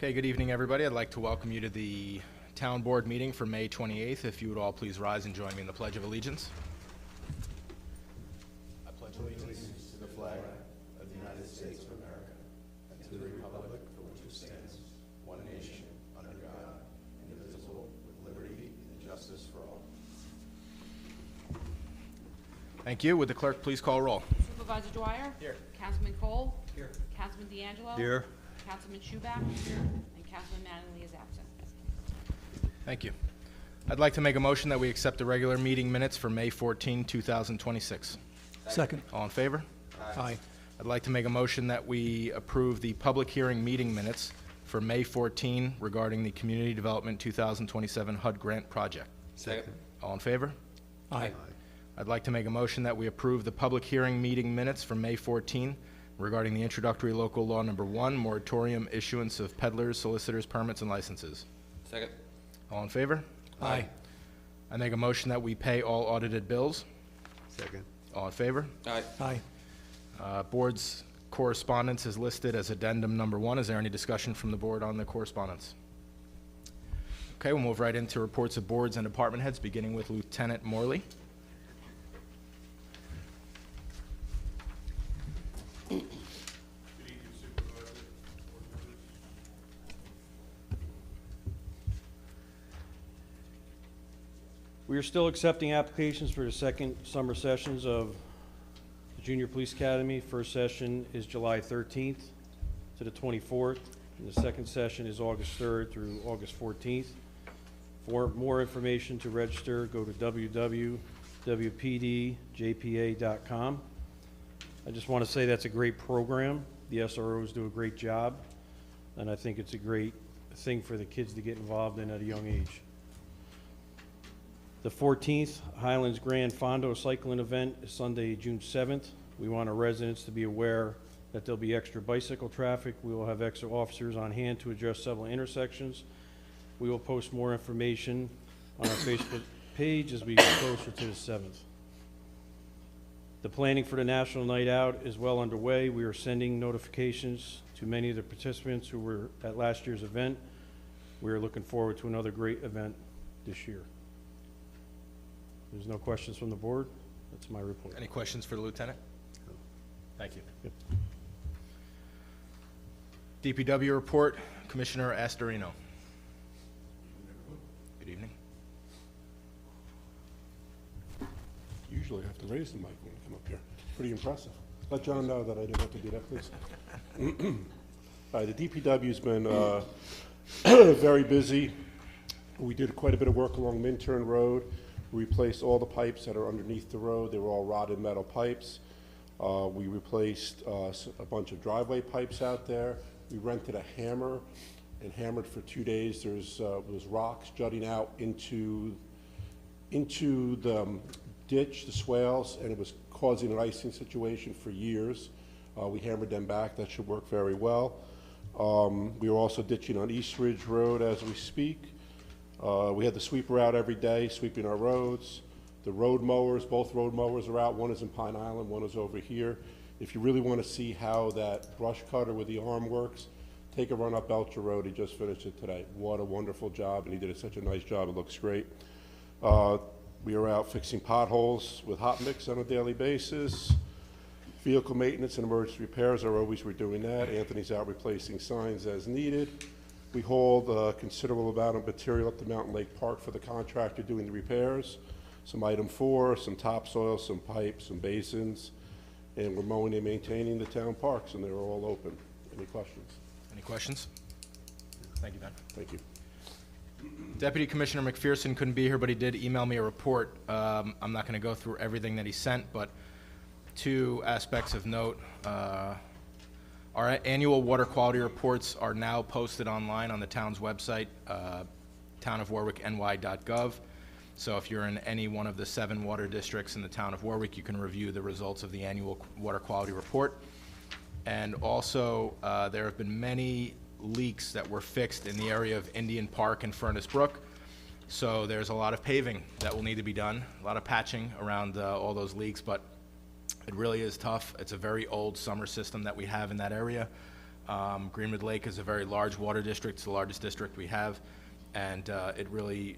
Okay, good evening, everybody. I'd like to welcome you to the Town Board meeting for May 28th. If you would all please rise and join me in the Pledge of Allegiance. I pledge allegiance to the flag of the United States of America and to the republic for which it stands, one nation, under God, indivisible, with liberty and justice for all. Thank you. Would the clerk please call roll? Supervisor Dwyer? Here. Councilman Cole? Here. Councilman D'Angelo? Here. Councilman Schuback? Here. And Councilman Mattingly is absent. Thank you. I'd like to make a motion that we accept the regular meeting minutes for May 14, 2026. Second. All in favor? Aye. I'd like to make a motion that we approve the public hearing meeting minutes for May 14 regarding the Community Development 2027 HUD Grant Project. Second. All in favor? Aye. I'd like to make a motion that we approve the public hearing meeting minutes for May 14 regarding the introductory local law number 1, moratorium issuance of peddlers, solicitors, permits, and licenses. Second. All in favor? Aye. I make a motion that we pay all audited bills. Second. All in favor? Aye. Aye. Board's correspondence is listed as addendum number 1. Is there any discussion from the board on the correspondence? Okay, we'll move right into reports of boards and department heads, beginning with Lieutenant Morley. We are still accepting applications for the second summer sessions of the Junior Police Academy. First session is July 13th to the 24th, and the second session is August 3rd through August 14th. For more information to register, go to www.wpdjpa.com. I just want to say that's a great program. The SROs do a great job, and I think it's a great thing for the kids to get involved in at a young age. The 14th Highlands Grand Fondo Cycling Event is Sunday, June 7th. We want our residents to be aware that there'll be extra bicycle traffic. We will have extra officers on hand to address several intersections. We will post more information on our Facebook page as we get closer to the 7th. The planning for the National Night Out is well underway. We are sending notifications to many of the participants who were at last year's event. We are looking forward to another great event this year. There's no questions from the board. That's my report. Any questions for the lieutenant? Thank you. Yep. DPW report, Commissioner Astorino. Good evening. Usually I have to raise the mic when I come up here. Pretty impressive. Let John know that I didn't have to do that, please. All right, the DPW's been very busy. We did quite a bit of work along Minturn Road. We replaced all the pipes that are underneath the road. They were all rotted metal pipes. We replaced a bunch of driveway pipes out there. We rented a hammer and hammered for 2 days. There's was rocks jutting out into the ditch, the swales, and it was causing an icing situation for years. We hammered them back. That should work very well. We are also ditching on East Ridge Road as we speak. We had the sweeper out every day, sweeping our roads. The road mowers, both road mowers are out. One is in Pine Island, one is over here. If you really want to see how that brush cutter with the arm works, take a run up Belcher Road. He just finished it today. What a wonderful job, and he did such a nice job. It looks great. We are out fixing potholes with hot mix on a daily basis. Vehicle maintenance and emergency repairs are always, we're doing that. Anthony's out replacing signs as needed. We hauled a considerable amount of material up to Mountain Lake Park for the contractor doing the repairs. Some item 4, some topsoil, some pipes, some basins, and we're mowing and maintaining the town parks, and they're all open. Any questions? Any questions? Thank you, Ben. Thank you. Deputy Commissioner McPherson couldn't be here, but he did email me a report. I'm not going to go through everything that he sent, but 2 aspects of note. Our annual water quality reports are now posted online on the town's website, townofwarwickny.gov. So if you're in any one of the 7 water districts in the town of Warwick, you can review the results of the annual water quality report. And also, there have been many leaks that were fixed in the area of Indian Park and Furnace Brook. So there's a lot of paving that will need to be done, a lot of patching around all those leaks, but it really is tough. It's a very old summer system that we have in that area. Greenwood Lake is a very large water district. It's the largest district we have, and it really,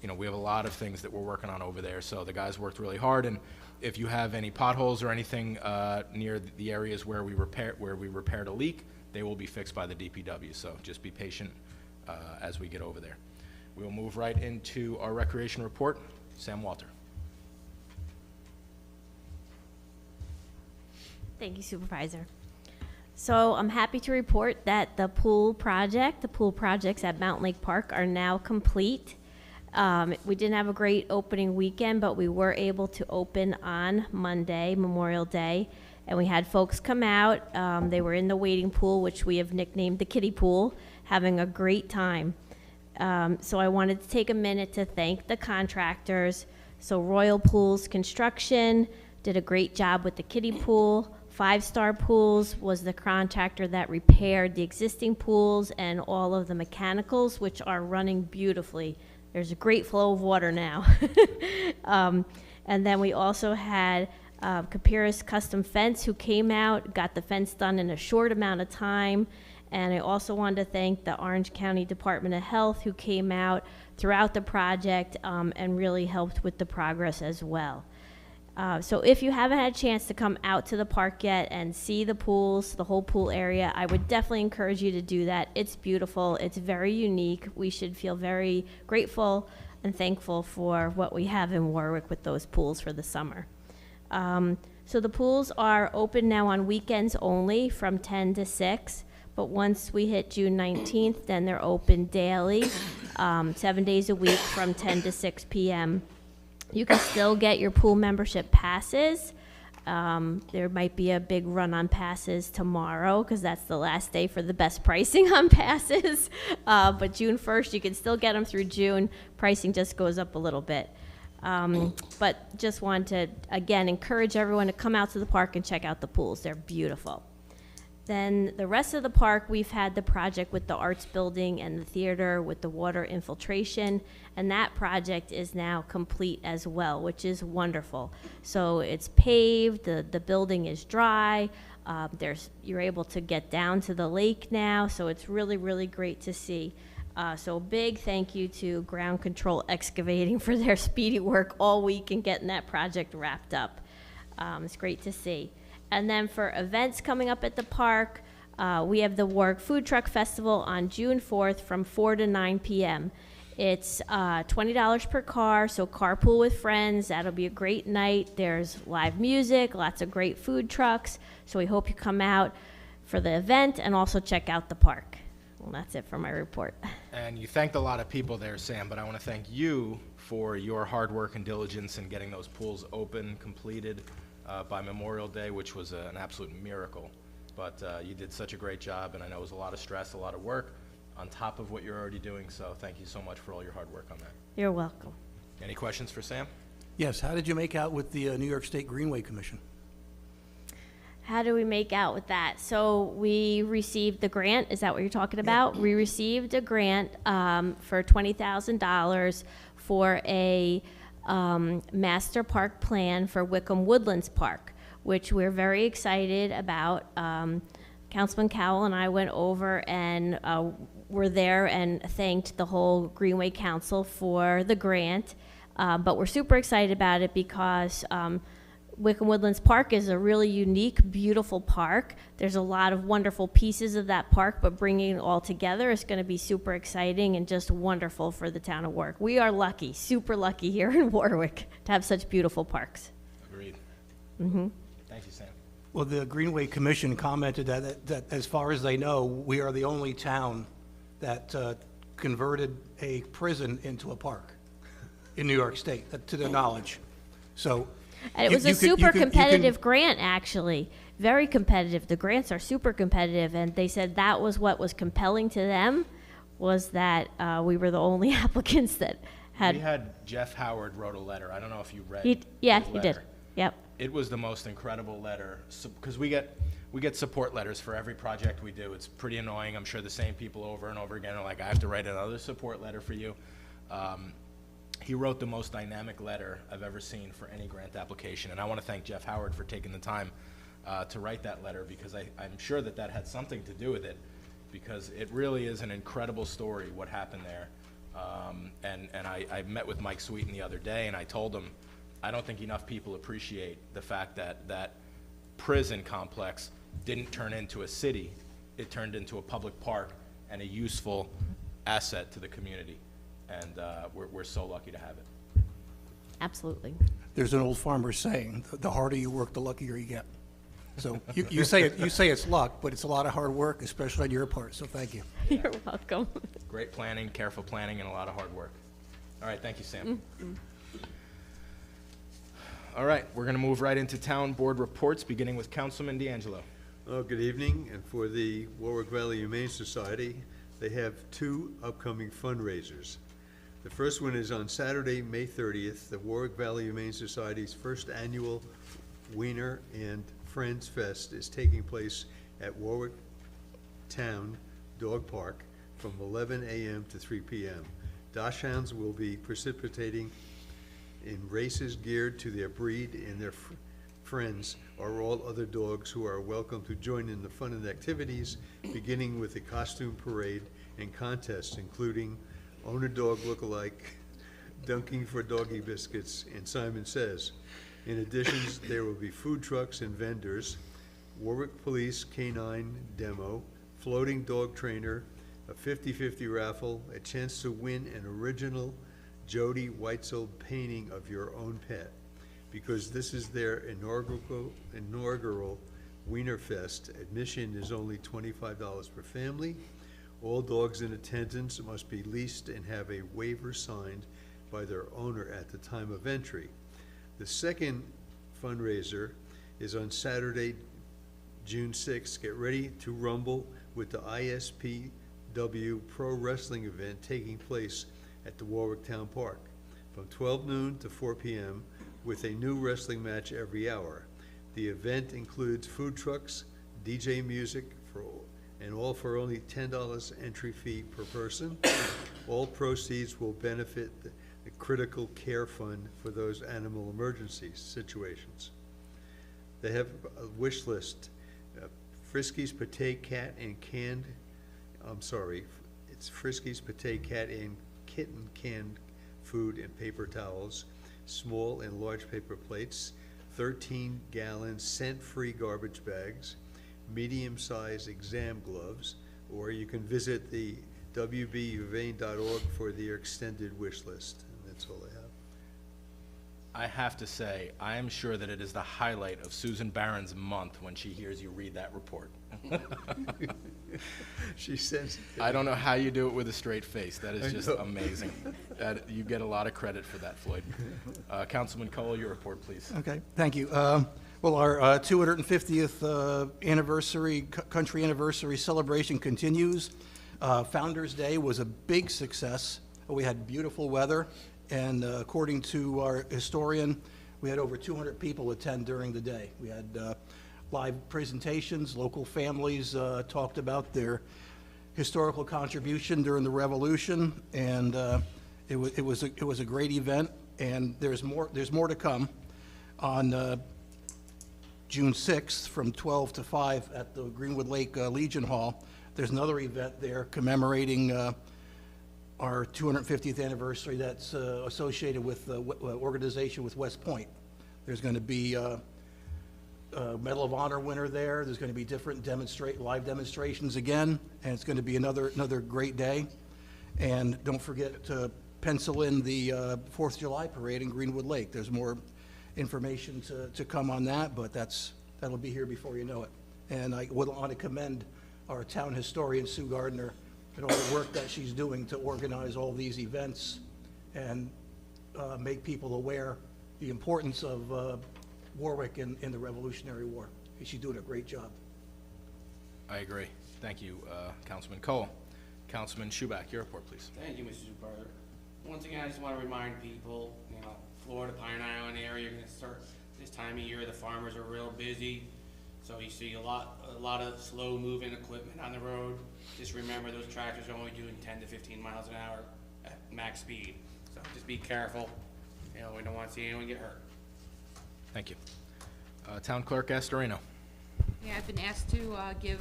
we have a lot of things that we're working on over there. So the guys worked really hard, and if you have any potholes or anything near the areas where we repaired a leak, they will be fixed by the DPW. So just be patient as we get over there. We will move right into our recreation report. Sam Walter. Thank you, Supervisor. So I'm happy to report that the pool projects at Mountain Lake Park are now complete. We didn't have a great opening weekend, but we were able to open on Monday, Memorial Day, and we had folks come out. They were in the wading pool, which we have nicknamed the kiddie pool, having a great time. So I wanted to take a minute to thank the contractors. So Royal Pools Construction did a great job with the kiddie pool. 5 Star Pools was the contractor that repaired the existing pools and all of the mechanicals, which are running beautifully. There's a great flow of water now. And then we also had Capiris Custom Fence, who came out, got the fence done in a short amount of time. And I also wanted to thank the Orange County Department of Health, who came out throughout the project and really helped with the progress as well. So if you haven't had a chance to come out to the park yet and see the pools, the whole pool area, I would definitely encourage you to do that. It's beautiful. It's very unique. We should feel very grateful and thankful for what we have in Warwick with those pools for the summer. So the pools are open now on weekends only from 10 to 6. But once we hit June 19th, then they're open daily, 7 days a week from 10 to 6 p.m. You can still get your pool membership passes. There might be a big run on passes tomorrow because that's the last day for the best pricing on passes. But June 1st, you can still get them through June. Pricing just goes up a little bit. But just want to, again, encourage everyone to come out to the park and check out the pools. They're beautiful. Then the rest of the park, we've had the project with the arts building and the theater with the water infiltration, and that project is now complete as well, which is wonderful. So it's paved, the building is dry, you're able to get down to the lake now, so it's really, really great to see. So big thank you to Ground Control Excavating for their speedy work all week and getting that project wrapped up. It's great to see. And then for events coming up at the park, we have the Warwick Food Truck Festival on June 4th from 4 to 9 p.m. It's $20 per car, so carpool with friends. That'll be a great night. There's live music, lots of great food trucks. So we hope you come out for the event and also check out the park. Well, that's it for my report. And you thanked a lot of people there, Sam, but I want to thank you for your hard work and diligence in getting those pools open, completed by Memorial Day, which was an absolute miracle. But you did such a great job, and I know it was a lot of stress, a lot of work on top of what you're already doing, so thank you so much for all your hard work on that. You're welcome. Any questions for Sam? Yes, how did you make out with the New York State Greenway Commission? How do we make out with that? So we received the grant. Is that what you're talking about? We received a grant for $20,000 for a master park plan for Wickham Woodlands Park, which we're very excited about. Councilman Cowell and I went over and were there and thanked the whole Greenway Council for the grant. But we're super excited about it because Wickham Woodlands Park is a really unique, beautiful park. There's a lot of wonderful pieces of that park, but bringing it all together is going to be super exciting and just wonderful for the town of Warwick. We are lucky, super lucky here in Warwick to have such beautiful parks. Agreed. Mm-hmm. Thank you, Sam. Well, the Greenway Commission commented that as far as they know, we are the only town that converted a prison into a park in New York State, to their knowledge. So. And it was a super competitive grant, actually. Very competitive. The grants are super competitive, and they said that was what was compelling to them, was that we were the only applicants that had. We had Jeff Howard wrote a letter. I don't know if you read. He his did. letter. Yep. It was the most incredible letter, because we get support letters for every project we do. It's pretty annoying. I'm sure the same people over and over again are like, I have to write another support letter for you. He wrote the most dynamic letter I've ever seen for any grant application, and I want to thank Jeff Howard for taking the time to write that letter, because I'm sure that that had something to do with it, because it really is an incredible story, what happened there. And I met with Mike Sweeten the other day, and I told him, I don't think enough people appreciate the fact that that prison complex didn't turn into a city. It turned into a public park and a useful asset to the community. And we're so lucky to have it. Absolutely. There's an old farmer saying, the harder you work, the luckier you get. So you say it's luck, but it's a lot of hard work, especially on your part, so thank you. You're welcome. Great planning, careful planning, and a lot of hard work. All right, thank you, Sam. All right, we're going to move right into town board reports, beginning with Councilman D'Angelo. Oh, good evening, and for the Warwick Valley Humane Society, they have 2 upcoming fundraisers. The first one is on Saturday, May 30th, the Warwick Valley Humane Society's first annual Wiener and Friends Fest is taking place at Warwick Town Dog Park from 11 a.m. to 3 p.m. Dachshunds will be participating in races geared to their breed, and their friends are all other dogs who are welcome to join in the fun and activities, beginning with a costume parade and contests, including Own a Dog Look-alike, Dunking for Doggy Biscuits, and Simon Says. In addition, there will be food trucks and vendors, Warwick Police Canine Demo, floating dog trainer, a 50-50 raffle, a chance to win an original Jody Weitzel painting of your own pet. Because this is their inaugural Wiener Fest, admission is only $25 per family. All dogs in attendance must be leased and have a waiver signed by their owner at the time of entry. The second fundraiser is on Saturday, June 6th. Get ready to rumble with the ISPW Pro Wrestling event taking place at the Warwick Town Park from 12 noon to 4 p.m. with a new wrestling match every hour. The event includes food trucks, DJ music, and all for only $10 entry fee per person. All proceeds will benefit the Critical Care Fund for those animal emergency situations. They have a wish list. Friskies Pate Cat and it's Friskies Pate Cat and Kitten canned food and paper towels, small and large paper plates, 13-gallon scent-free garbage bags, medium-sized exam gloves, or you can visit the wbhumane.org for their extended wish list. And that's all I have. I have to say, I am sure that it is the highlight of Susan Barron's month when she hears you read that report. She says, I don't know how you do it with a straight face. That is just amazing. You get a lot of credit for that, Floyd. Councilman Cole, your report, please. Okay, thank you. Well, our 250th country anniversary celebration continues. Founders Day was a big success. We had beautiful weather, and according to our historian, we had over 200 people attend during the day. We had live presentations, local families talked about their historical contribution during the Revolution, and it was a great event. And there's more to come on June 6th from 12 to 5 at the Greenwood Lake Legion Hall. There's another event there commemorating our 250th anniversary that's associated with organization with West Point. There's going to be a Medal of Honor winner there. There's going to be different live demonstrations again, and it's going to be another great day. And don't forget to pencil in the 4th of July parade in Greenwood Lake. There's more information to come on that, but that'll be here before you know it. And I would want to commend our town historian, Sue Gardner, and all the work that she's doing to organize all these events and make people aware the importance of Warwick in the Revolutionary War. She's doing a great job. I agree. Thank you, Councilman Cole. Councilman Schubach, your report, please. Thank you, Mr. Supervisor. Once again, I just want to remind people, Florida, Pine Island area, you're going to start this time of year, the farmers are real busy. So you see a lot of slow-moving equipment on the road. Just remember, those tractors are only doing 10 to 15 miles an hour at max speed. So just be careful. We don't want to see anyone get hurt. Thank you. Town Clerk Astorino. Yeah, I've been asked to give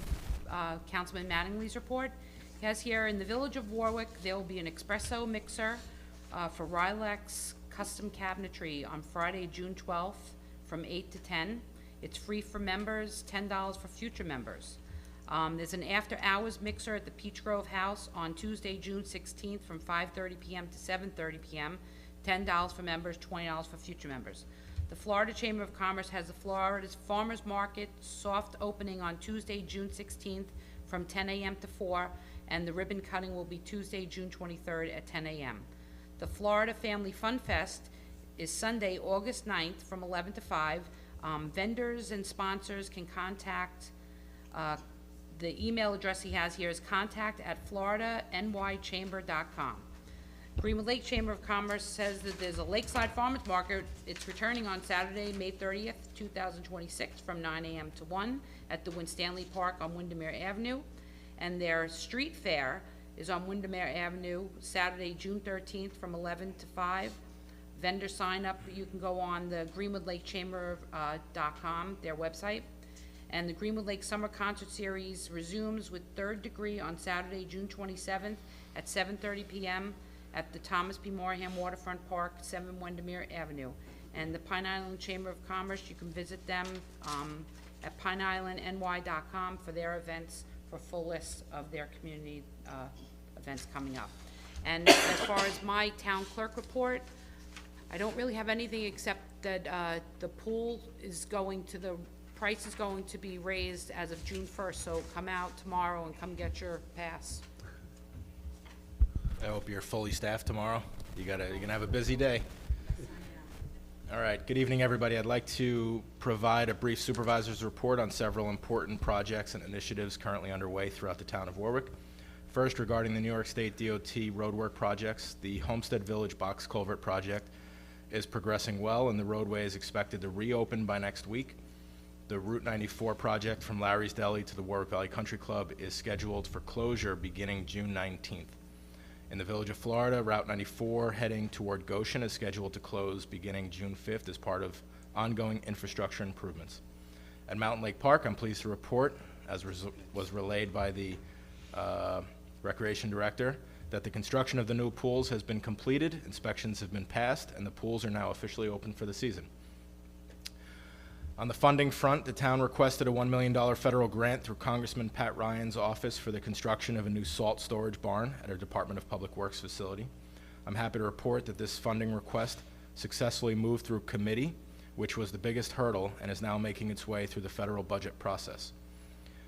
Councilman Mattingly's report. He has here, in the village of Warwick, there will be an espresso mixer for Rilex Custom Cabinetry on Friday, June 12th, from 8 to 10. It's free for members, $10 for future members. There's an after-hours mixer at the Peach Grove House on Tuesday, June 16th, from 5:30 PM to 7:30 PM, $10 for members, $20 for future members. The Florida Chamber of Commerce has the Florida's Farmers Market soft opening on Tuesday, June 16th, from 10 a.m. to 4, and the ribbon cutting will be Tuesday, June 23rd at 10 a.m. The Florida Family Fun Fest is Sunday, August 9th, from 11 to 5. Vendors and sponsors can contact, the email address he has here is contact@floridanychamber.com. Greenwood Lake Chamber of Commerce says that there's a Lakeside Farmers Market. It's returning on Saturday, May 30th, 2026, from 9 a.m. to 1 at the Winstanley Park on Windermere Avenue. And their street fair is on Windermere Avenue, Saturday, June 13th, from 11 to 5. Vendor sign up, you can go on the greenwoodlakechamber.com, their website. And the Greenwood Lake Summer Concert Series resumes with Third Degree on Saturday, June 27th at 7:30 p.m. at the Thomas P. Moorham Waterfront Park, 7 Windermere Avenue. And the Pine Island Chamber of Commerce, you can visit them at pineislandny.com for their events, for a full list of their community events coming up. And as far as my town clerk report, I don't really have anything except that the pool is going to, the price is going to be raised as of June 1st, so come out tomorrow and come get your pass. I hope you're fully staffed tomorrow. You're gonna have a busy day. All right, good evening, everybody. I'd like to provide a brief supervisor's report on several important projects and initiatives currently underway throughout the town of Warwick. First, regarding the New York State DOT roadwork projects, the Homestead Village Box Culvert project is progressing well, and the roadway is expected to reopen by next week. The Route 94 project from Larry's Deli to the Warwick Valley Country Club is scheduled for closure beginning June 19th. In the Village of Florida, Route 94 heading toward Goshen is scheduled to close beginning June 5th as part of ongoing infrastructure improvements. At Mountain Lake Park, I'm pleased to report, as was relayed by the Recreation Director, that the construction of the new pools has been completed, inspections have been passed, and the pools are now officially open for the season. On the funding front, the town requested a $1 million federal grant through Congressman Pat Ryan's office for the construction of a new salt storage barn at our Department of Public Works facility. I'm happy to report that this funding request successfully moved through committee, which was the biggest hurdle, and is now making its way through the federal budget process.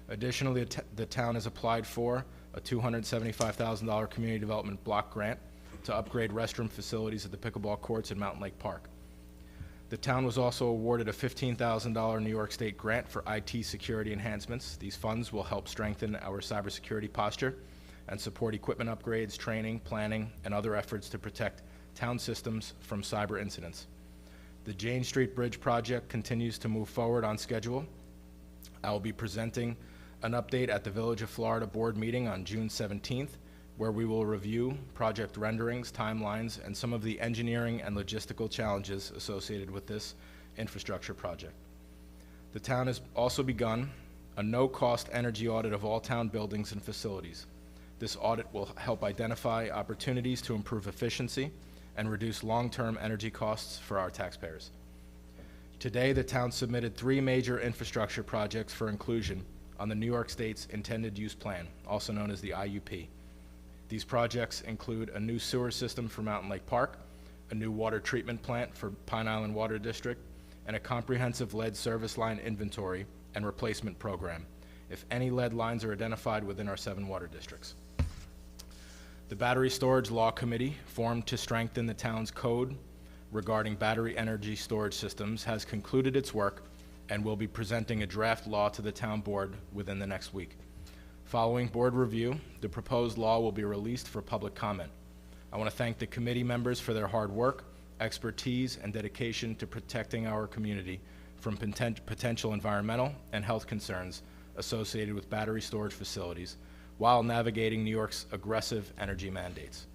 Additionally, the town has applied for a $275,000 community development block grant to upgrade restroom facilities at the pickleball courts at Mountain Lake Park. The town was also awarded a $15,000 New York State grant for IT security enhancements. These funds will help strengthen our cybersecurity posture and support equipment upgrades, training, planning, and other efforts to protect town systems from cyber incidents. The Jane Street Bridge project continues to move forward on schedule. I will be presenting an update at the Village of Florida Board meeting on June 17th, where we will review project renderings, timelines, and some of the engineering and logistical challenges associated with this infrastructure project. The town has also begun a no-cost energy audit of all town buildings and facilities. This audit will help identify opportunities to improve efficiency and reduce long-term energy costs for our taxpayers. Today, the town submitted 3 major infrastructure projects for inclusion on the New York State's Intended Use Plan, also known as the IUP. These projects include a new sewer system for Mountain Lake Park, a new water treatment plant for Pine Island Water District, and a comprehensive lead service line inventory and replacement program, if any lead lines are identified within our 7 water districts. The Battery Storage Law Committee, formed to strengthen the town's code regarding battery energy storage systems, has concluded its work and will be presenting a draft law to the town board within the next week. Following board review, the proposed law will be released for public comment. I want to thank the committee members for their hard work, expertise, and dedication to protecting our community from potential environmental and health concerns associated with battery storage facilities while navigating New York's aggressive energy mandates.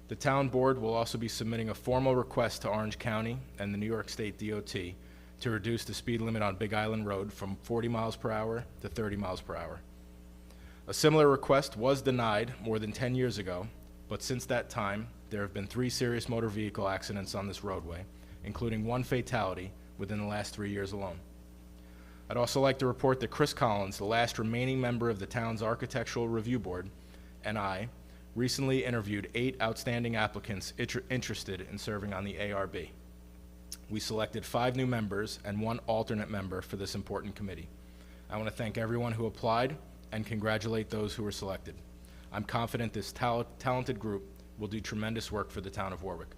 The town board will also be submitting a formal request to Orange County and the New York State DOT to reduce the speed limit on Big Island Road from 40 miles per hour to 30 miles per hour. A similar request was denied more than 10 years ago, but since that time, there have been 3 serious motor vehicle accidents on this roadway, including 1 fatality within the last 3 years alone. I'd also like to report that Chris Collins, the last remaining member of the town's Architectural Review Board, and I recently interviewed 8 outstanding applicants interested in serving on the ARB. We selected 5 new members and 1 alternate member for this important committee. I want to thank everyone who applied and congratulate those who were selected. I'm confident this talented group will do tremendous work for the town of Warwick.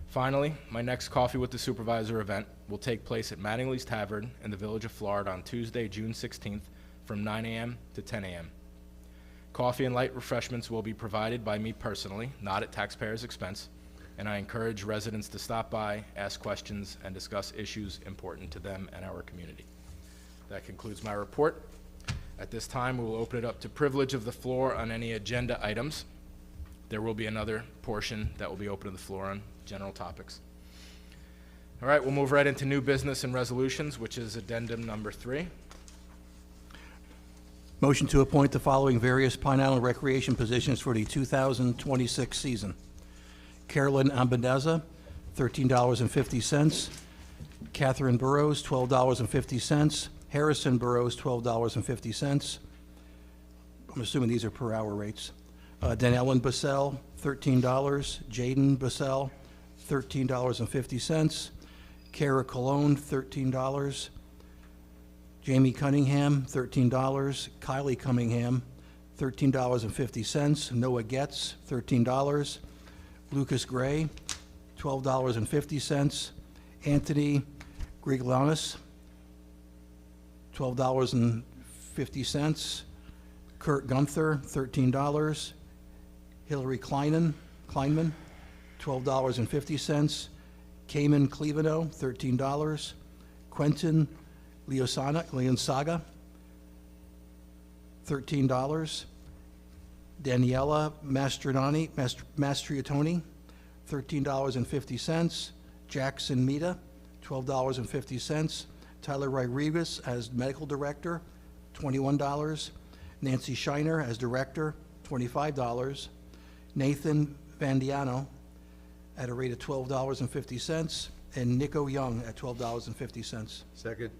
Finally, my next Coffee with the Supervisor event will take place at Mattingly's Tavern in the Village of Florida on Tuesday, June 16th from 9 a.m. to 10 a.m. Coffee and light refreshments will be provided by me personally, not at taxpayers' expense, and I encourage residents to stop by, ask questions, and discuss issues important to them and our community. That concludes my report. At this time, we will open it up to privilege of the floor on any agenda items. There will be another portion that will be open to the floor on general topics. All right, we'll move right into new business and resolutions, which is addendum number 3. Motion to appoint the following various Pine Island recreation positions for the 2026 season. Carolyn Ambanaza, $13.50. Catherine Burrows, $12.50. Harrison Burrows, $12.50. I'm assuming these are per hour rates. Danellen Bassell, $13. Jaden Bassell, $13.50. Kara Cologne, $13. Jamie Cunningham, $13. Kylie Cunningham, $13.50. Noah Getz, $13. Lucas Gray, $12.50. Anthony Griglianis, $12.50. Kurt Gunther, $13. Hillary Kleinman, $12.50. Cayman Clevino, $13. Quentin Leonsaga, $13. Daniela Mastriatoni, $13.50. Jackson Mita, $12.50. Tyler Rodriguez as medical director, $21. Nancy Shiner as director, $25. Nathan Vandiano at a rate of $12.50, and Nico Young at $12.50. Second.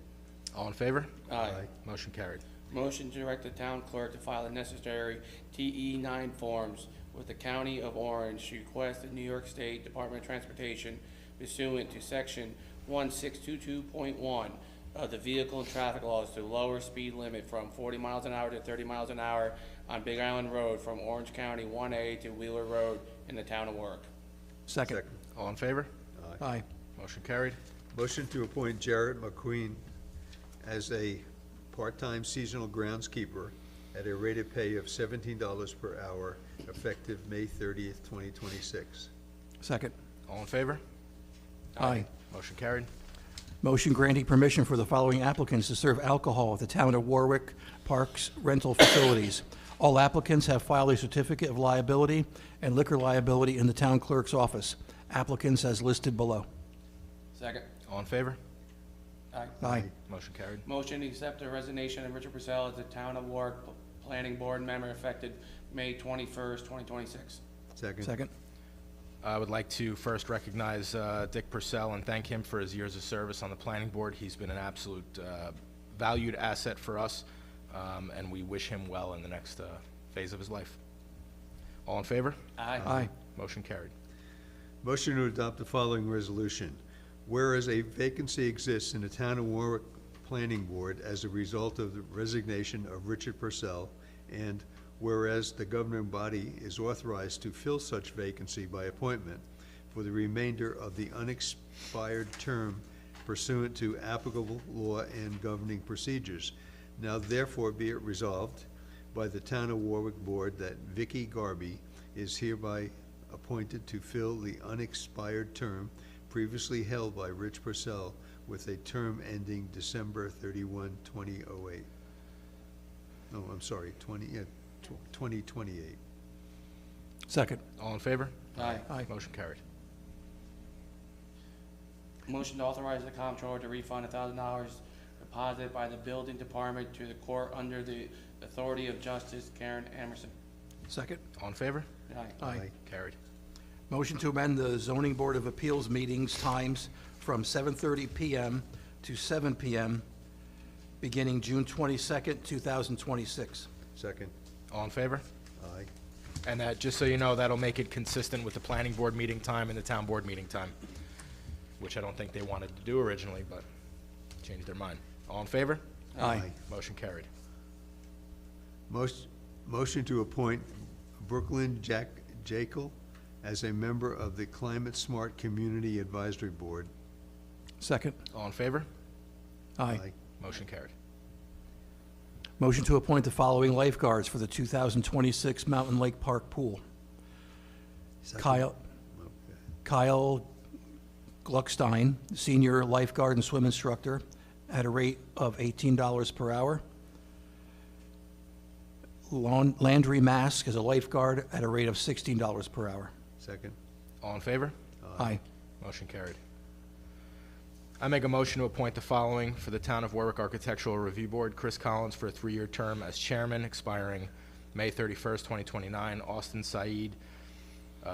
All in favor? Aye. Motion carried. Motion to direct the town clerk to file the necessary TE9 forms with the County of Orange to request the New York State Department of Transportation pursuant to section 1622.1 of the Vehicle and Traffic Laws to lower speed limit from 40 miles an hour to 30 miles an hour on Big Island Road from Orange County 1A to Wheeler Road in the town of Warwick. Second. All in favor? Aye. Motion carried. Motion to appoint Jarrett McQueen as a part-time seasonal groundskeeper at a rate of pay of $17 per hour, effective May 30th, 2026. Second. All in favor? Aye. Motion carried. Motion granting permission for the following applicants to serve alcohol at the Town of Warwick Parks rental facilities. All applicants have filed a certificate of liability and liquor liability in the town clerk's office. Applicants as listed below. Second. All in favor? Aye. Aye. Motion carried. Motion to accept the resignation of Richard Purcell as the Town of Warwick Planning Board member effective May 21st, 2026. Second. Second. I would like to first recognize Dick Purcell and thank him for his years of service on the planning board. He's been an absolute valued asset for us, and we wish him well in the next phase of his life. All in favor? Aye. Aye. Motion carried. Motion to adopt the following resolution. Whereas a vacancy exists in the Town of Warwick Planning Board as a result of the resignation of Richard Purcell, and whereas the governing body is authorized to fill such vacancy by appointment for the remainder of the unexpired term pursuant to applicable law and governing procedures. Now therefore be it resolved by the Town of Warwick Board that Vicky Garby is hereby appointed to fill the unexpired term previously held by Rich Purcell with a term ending December 31, 2008. No, I'm sorry, 2028. Second. All in favor? Aye. Aye. Motion carried. Motion to authorize the comptroller to refund $1,000 deposited by the building department to the court under the authority of Justice Karen Emerson. Second. All in favor? Aye. Aye. Carried. Motion to amend the zoning board of appeals meetings times from 7:30 PM to 7 PM, beginning June 22nd, 2026. Second. All in favor? Aye. And that, just so you know, that'll make it consistent with the planning board meeting time and the town board meeting time, which I don't think they wanted to do originally, but changed their mind. All in favor? Aye. Motion carried. Motion to appoint Brooklyn Jekyll as a member of the Climate Smart Community Advisory Board. Second. All in favor? Aye. Motion carried. Motion to appoint the following lifeguards for the 2026 Mountain Lake Park Pool. Second. Kyle Gluckstein, senior lifeguard and swim instructor, at a rate of $18 per hour. Landry Mask as a lifeguard at a rate of $16 per hour. Second. All in favor? Aye. Motion carried. I make a motion to appoint the following for the Town of Warwick Architectural Review Board: Chris Collins for a 3-year term as chairman, expiring May 31st, 2029. Austin Said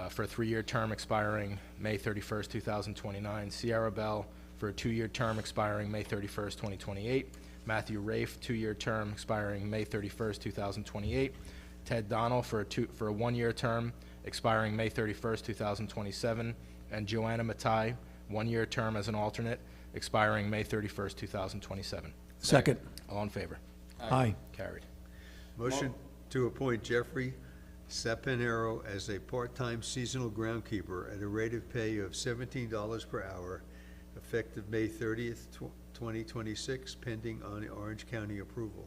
for a 3-year term expiring May 31st, 2029. Sierra Bell for a 2-year term expiring May 31st, 2028. Matthew Rafe, 2-year term expiring May 31st, 2028. Ted Donnell for a 1-year term expiring May 31st, 2027. And Joanna Matai, 1-year term as an alternate, expiring May 31st, 2027. Second. All in favor? Aye. Carried. Motion to appoint Jeffrey Sapanero as a part-time seasonal groundkeeper at a rate of pay of $17 per hour, effective May 30th, 2026, pending on Orange County approval.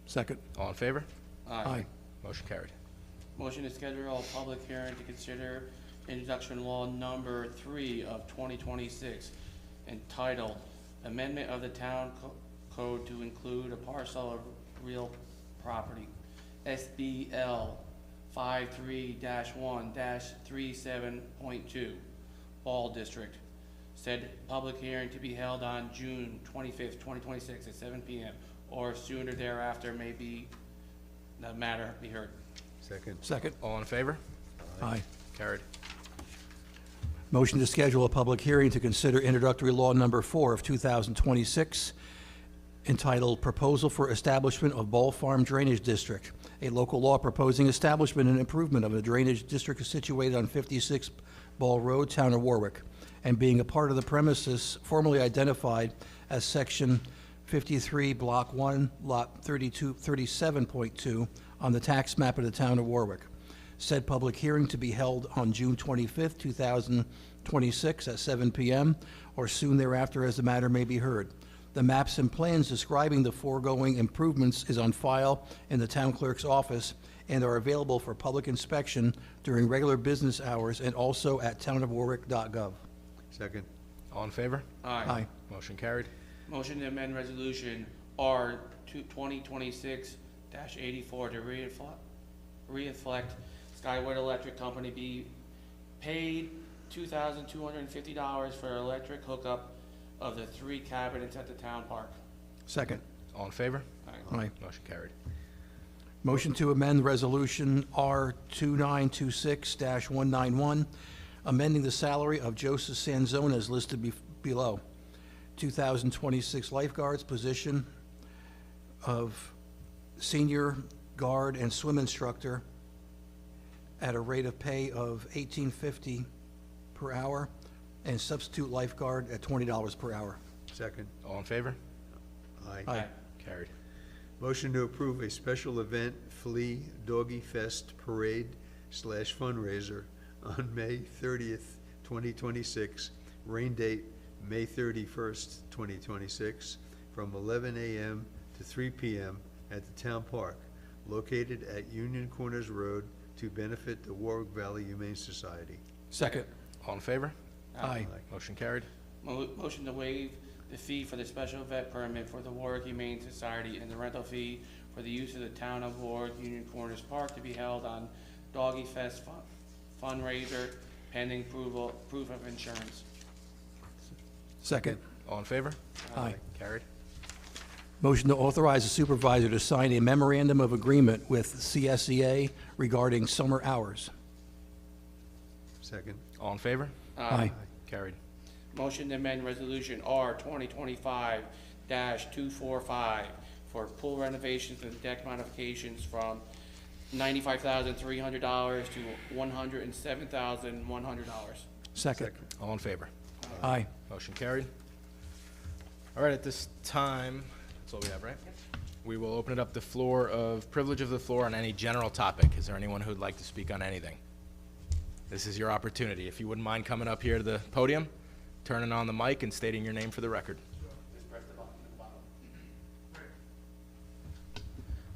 Second. All in favor? Aye. Motion carried. Motion to schedule a public hearing to consider introduction law number 3 of 2026, entitled Amendment of the Town Code to include a parcel of real property, SBL 53-1-37.2, Ball District. Said public hearing to be held on June 25th, 2026 at 7 PM, or sooner thereafter may be, the matter be heard. Second. Second. All in favor? Aye. Carried. Motion to schedule a public hearing to consider introductory law number 4 of 2026, entitled Proposal for Establishment of Ball Farm Drainage District, a local law proposing establishment and improvement of a drainage district situated on 56 Ball Road, Town of Warwick, and being a part of the premises formerly identified as Section 53, Block 1, Lot 37.2 on the tax map of the Town of Warwick. Said public hearing to be held on June 25th, 2026 at 7 PM, or soon thereafter as the matter may be heard. The maps and plans describing the foregoing improvements is on file in the town clerk's office and are available for public inspection during regular business hours and also at townofwarwick.gov. Second. All in favor? Aye. Motion carried. Motion to amend resolution R 2026-84 to reflect Skyward Electric Company be paid $2,250 for electric hookup of the 3 cabinets at the town park. Second. All in favor? Aye. Motion carried. Motion to amend Resolution R 2926-191, amending the salary of Joseph Sanzone as listed below. 2026 lifeguards, position of senior guard and swim instructor at a rate of pay of $18.50 per hour, and substitute lifeguard at $20 per hour. Second. All in favor? Aye. Aye. Carried. Motion to approve a special event Flea Doggy Fest Parade/fundraiser on May 30th, 2026, rain date May 31st, 2026, from 11 a.m. to 3 p.m. at the town park, located at Union Corners Road, to benefit the Warwick Valley Humane Society. Second. All in favor? Aye. Motion carried. Motion to waive the fee for the special event permit for the Warwick Humane Society and the rental fee for the use of the Town of Warwick Union Corners Park to be held on Doggy Fest fundraiser pending proof of insurance. Second. All in favor? Aye. Carried. Motion to authorize the supervisor to sign a memorandum of agreement with CSEA regarding summer hours. Second. All in favor? Aye. Carried. Motion to amend resolution R 2025-245 for pool renovations and deck modifications from $95,300 to $107,100. Second. All in favor? Aye. Motion carried. All right, at this time, that's all we have, right? We will open it up privilege of the floor on any general topic. Is there anyone who'd like to speak on anything? This is your opportunity. If you wouldn't mind coming up here to the podium, turning on the mic and stating your name for the record.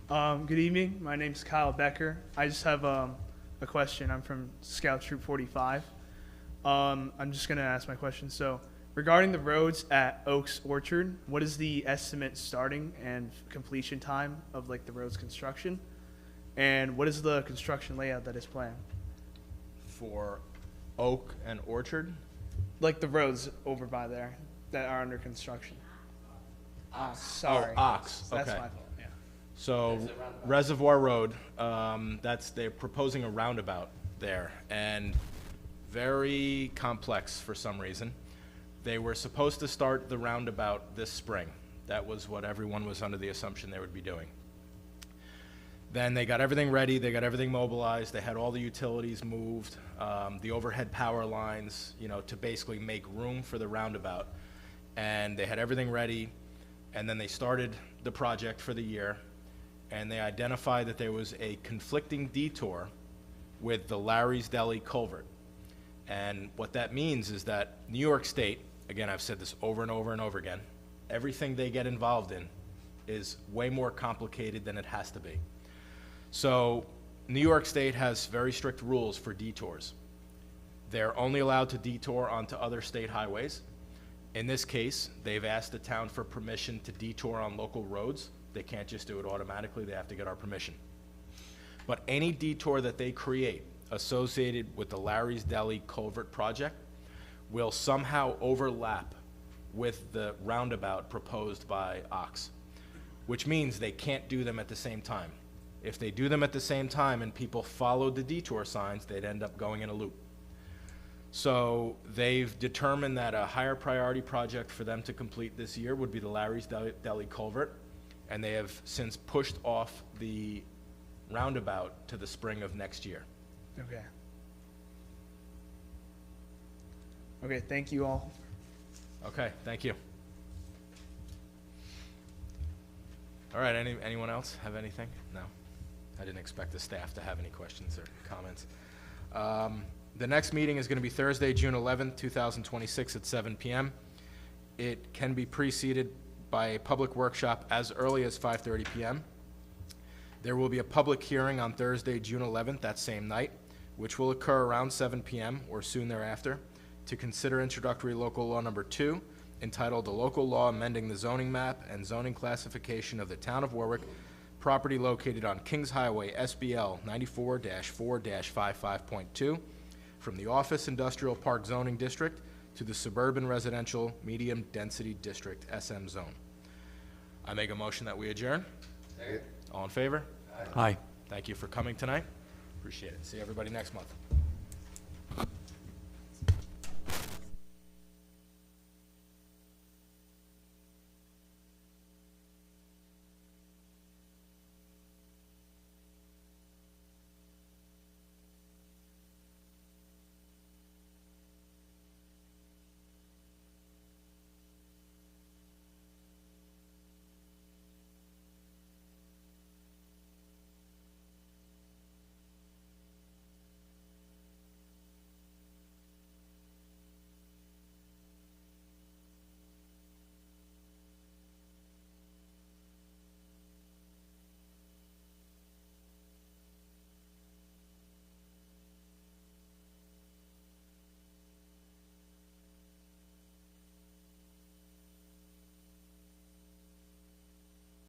Good evening. My name's Kyle Becker. I just have a question. I'm from Scout Troop 45. I'm just going to ask my question. So, regarding the roads at Oaks Orchard, what is the estimate starting and completion time of like the road's construction? And what is the construction layout that is planned? For Oak and Orchard? Like the roads over by there that are under construction. Sorry. Oh, Ox, That's okay. my fault. Yeah. So Reservoir Road, they're proposing a roundabout there, and very complex for some reason. They were supposed to start the roundabout this spring. That was what everyone was under the assumption they would be doing. Then they got everything ready, they got everything mobilized, they had all the utilities moved, the overhead power lines, to basically make room for the roundabout. And they had everything ready, and then they started the project for the year, and they identified that there was a conflicting detour with the Larry's Deli culvert. And what that means is that New York State, again, I've said this over and over and over again, everything they get involved in is way more complicated than it has to be. So New York State has very strict rules for detours. They're only allowed to detour onto other state highways. In this case, they've asked the town for permission to detour on local roads. They can't just do it automatically, they have to get our permission. But any detour that they create associated with the Larry's Deli culvert project will somehow overlap with the roundabout proposed by Ox, which means they can't do them at the same time. If they do them at the same time and people followed the detour signs, they'd end up going in a loop. So they've determined that a higher priority project for them to complete this year would be the Larry's Deli culvert, and they have since pushed off the roundabout to the spring of next year. Okay. Okay, thank you all. Okay, thank you. All right, anyone else have anything? No? I didn't expect the staff to have any questions or comments. The next meeting is going to be Thursday, June 11th, 2026 at 7 p.m. It can be preceded by a public workshop as early as 5:30 p.m. There will be a public hearing on Thursday, June 11th, that same night, which will occur around 7 p.m. or soon thereafter, to consider introductory local law number 2, entitled "A Local Law Amending the Zoning Map and Zoning Classification of the Town of Warwick, Property Located on Kings Highway, SBL 94-4-55.2, from the Office Industrial Park Zoning District to the Suburban Residential Medium Density District, SM Zone." I make a motion that we adjourn. All in favor? Aye. Thank you for coming tonight. Appreciate it. See everybody next month.